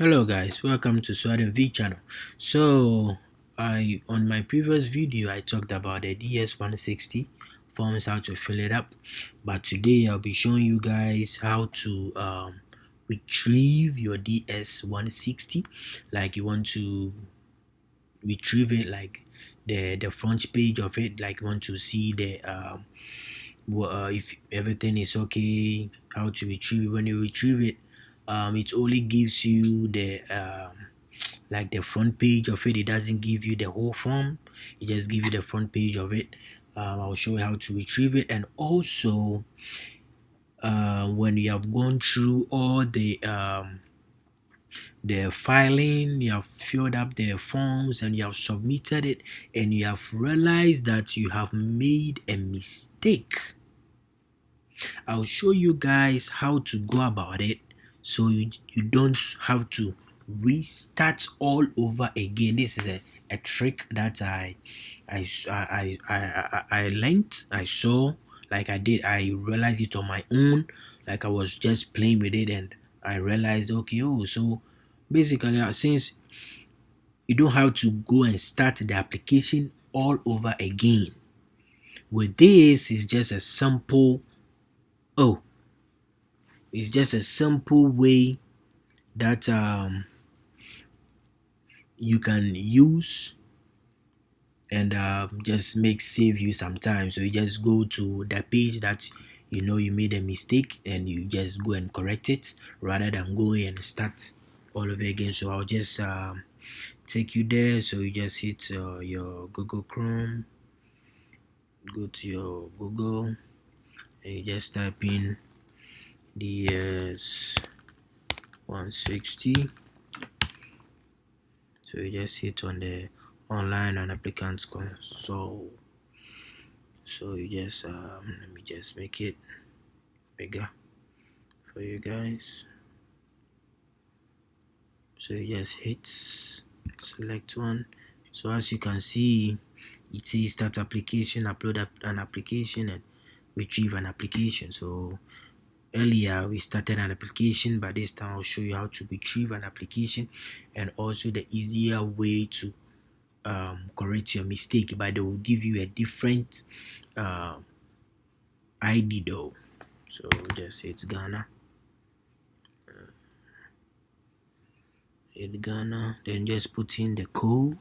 Hello guys, welcome to Swat&Vee channel. So I on my previous video I talked about the DS-160 forms, how to fill it up, but today I'll be showing you guys how to retrieve your DS-160. Like you want to retrieve it, like the front page of it, like you want to see the if everything is okay, how to retrieve it. When you retrieve it, it only gives you the like the front page of it. It doesn't give you the whole form, it just gives you the front page of it. I'll show you how to retrieve it, and also when you have gone through all the filing, you have filled up the forms and you have submitted it, and you have realized that you have made a mistake, I'll show you guys how to go about it, so you don't have to restart all over again. This is a trick that I learned, I saw, like I realized it on my own, like I was just playing with it and I realized, okay, oh, so basically since you don't have to go and start the application all over again, with this is just a simple, oh, it's just a simple way that you can use and just make save you some time. So you just go to the page that you know you made a mistake and you just go and correct it rather than going and start all over again. So I'll just take you there. So you just hit your Google Chrome, go to your Google, and you just type in DS-160. So you just hit on the online and applicants console. So you just let me just make it bigger for you guys. So you just hit select one. So as you can see, it says start application, upload an application, and retrieve an application. So earlier we started an application, but this time I'll show you how to retrieve an application and also the easier way to correct your mistake, but they will give you a different ID though. So just hit Ghana, then just put in the code.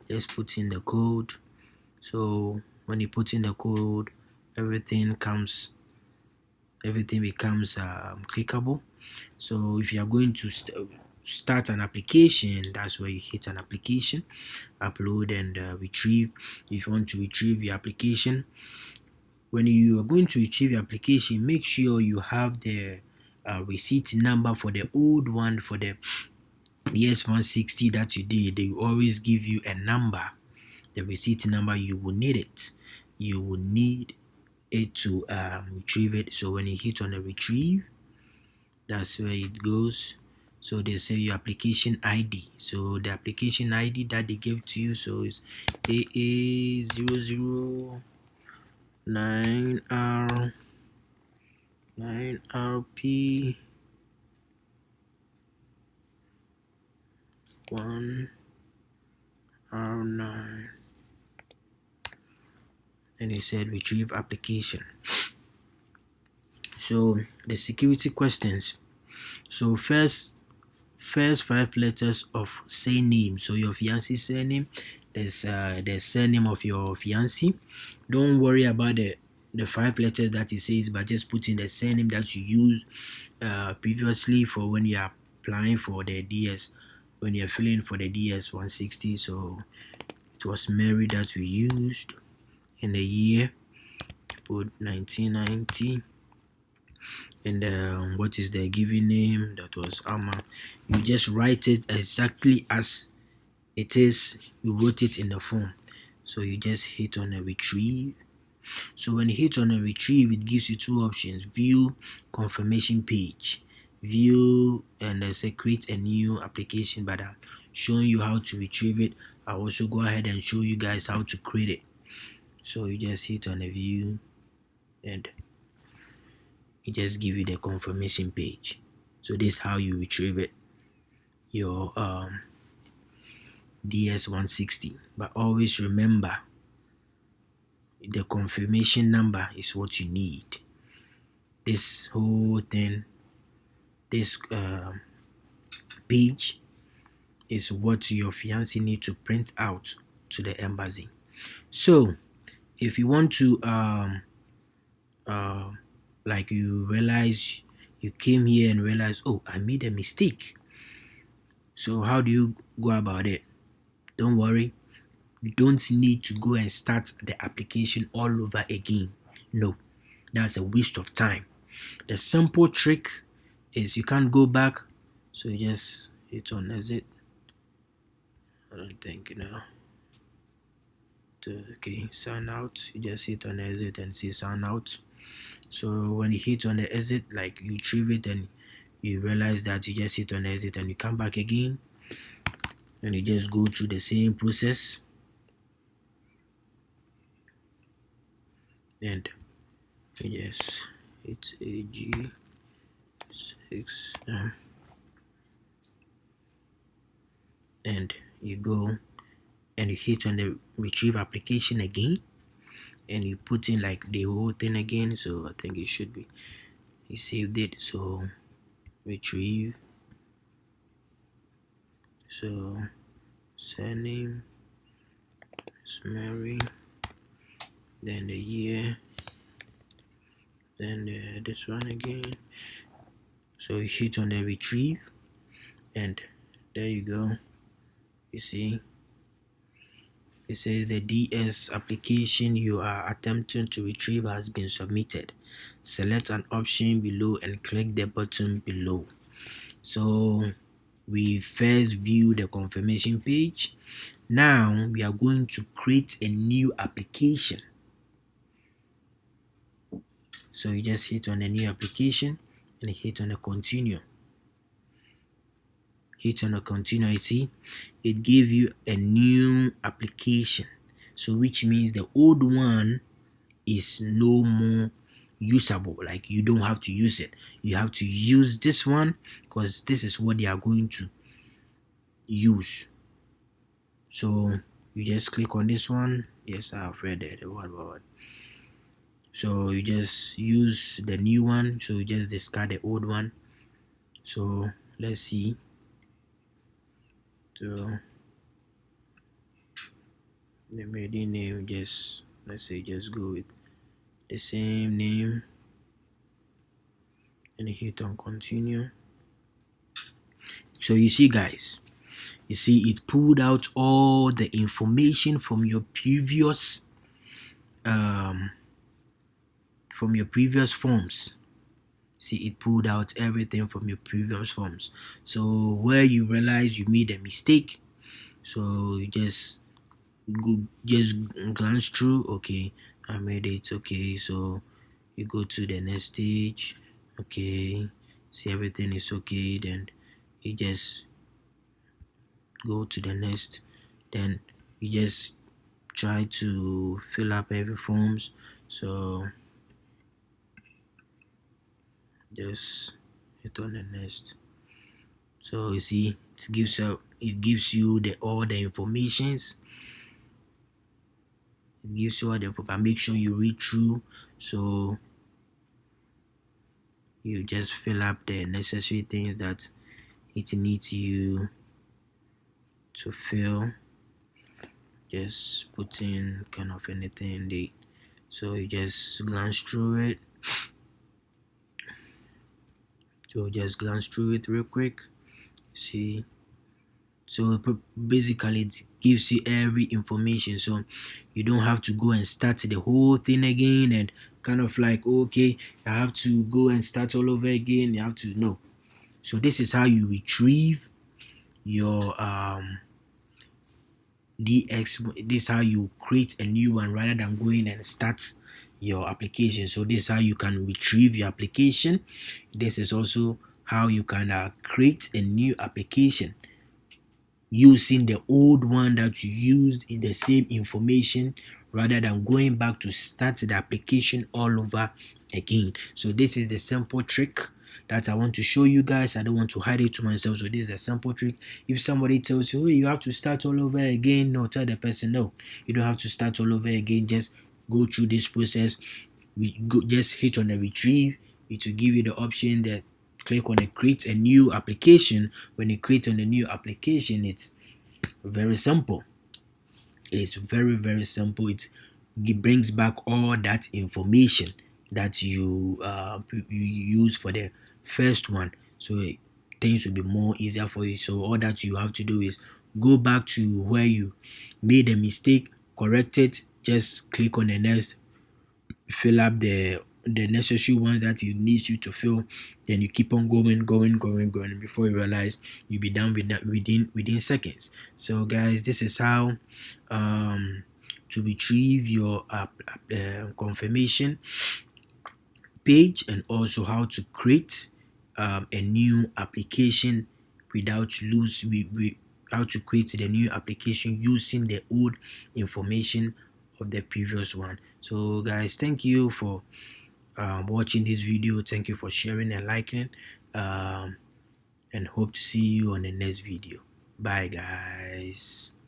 Just put in the code. So when you put in the code, everything becomes clickable. So if you are going to start an application, that's where you hit an application, upload and retrieve. If you want to retrieve your application, when you are going to retrieve your application, make sure you have the receipt number for the old one. For the DS-160 that you did, they will always give you a number, the receipt number. You will need it, to retrieve it. So when you hit on the retrieve, that's where it goes. So they say your application ID. So the application ID that they gave to you, so it's AA009R 9RP 1R9, and he said retrieve application. So the security questions. So first 5 letters of surname. So your fiance's surname, there's the surname of your fiance. Don't worry about the 5 letters that it says, but just put in the surname that you used previously for when you are applying for the DS, when you're filling for the DS-160. So it was Mary that we used, in the year put 1990, and what is the given name, that was Amma. You just write it exactly as it is, you wrote it in the form. So you just hit on a retrieve. So when you hit on a retrieve, it gives you 2 options: view confirmation page, view, and say create a new application, but I'm showing you how to retrieve it. I'll also go ahead and show you guys how to create it. So you just hit on a view, and it just give you the confirmation page. So this is how you retrieve it, your DS-160. But always remember, the confirmation number is what you need. This whole thing, this page is what your fiancé need to print out to the embassy. So if you want to uh, like you realize you came here and realize, oh, I made a mistake. So how do you go about it? Don't worry, you don't need to go and start the application all over again. No, that's a waste of time. The simple trick is you can't go back, so you just hit on exit. I don't think okay, sign out. You just hit on exit and say sign out. So when you hit on the exit, like you retrieve it and you realize that you just hit on exit and you come back again and you just go through the same process and you just hit AG6 and you go and you hit on the retrieve application again and you put in like the whole thing again. So I think it should be, you saved it, so retrieve, so surname is Mary, then the year, then this one again. So you hit on the retrieve and there you go. You see it says the DS application you are attempting to retrieve has been submitted. Select an option below and click the button below. So we first view the confirmation page. Now we are going to create a new application. So you just hit on a new application and hit on a continue. Hit on a continue. You see, it gave you a new application. So which means the old one is no more usable. Like you don't have to use it. You have to use this one because this is what they are going to use. So you just click on this one. Yes, I've read it. What? So you just use the new one. So you just discard the old one. So let's see. So the maiden name, just let's say just go with the same name and hit on continue. So you see guys, you see it pulled out all the information from your previous forms. See, it pulled out everything from your previous forms. So where you realize you made a mistake, so you just glance through. Okay, I made it. Okay, so you go to the next stage. Okay, see everything is okay. Then you just go to the next. Then you just try to fill up every forms. So just hit on the next. So you see it gives you all the informations. It gives you all the info, but make sure you read through. So you just fill up the necessary things that it needs you to fill. Just put in kind of anything they. So you just glance through it. So just glance through it real quick. See. So basically it gives you every information, so you don't have to go and start the whole thing again and kind of like, okay, I have to go and start all over again. You have to know. So this is how you retrieve your DX. This is how you create a new one rather than going and start your application. So this is how you can retrieve your application. This is also how you can create a new application using the old one that you used in the same information rather than going back to start the application all over again. So this is the simple trick that I want to show you guys. I don't want to hide it to myself. So this is a simple trick. If somebody tells you, hey, you have to start all over again, no, tell the person, no, you don't have to start all over again. Just go through this process. Just hit on the retrieve. It will give you the option that click on the create a new application. When you create on the new application, it's very simple. It's very simple. It brings back all that information that you use for the first one, so things will be more easier for you. So all that you have to do is go back to where you made a mistake, correct it, just click on the next, fill up the necessary ones that it needs you to fill, then you keep on going before you realize you'll be done with that within seconds. So guys, this is how to retrieve your confirmation page, and also how to create a new application without how to create the new application using the old information of the previous one. So guys, thank you for watching this video. Thank you for sharing and liking, and hope to see you on the next video. Bye guys.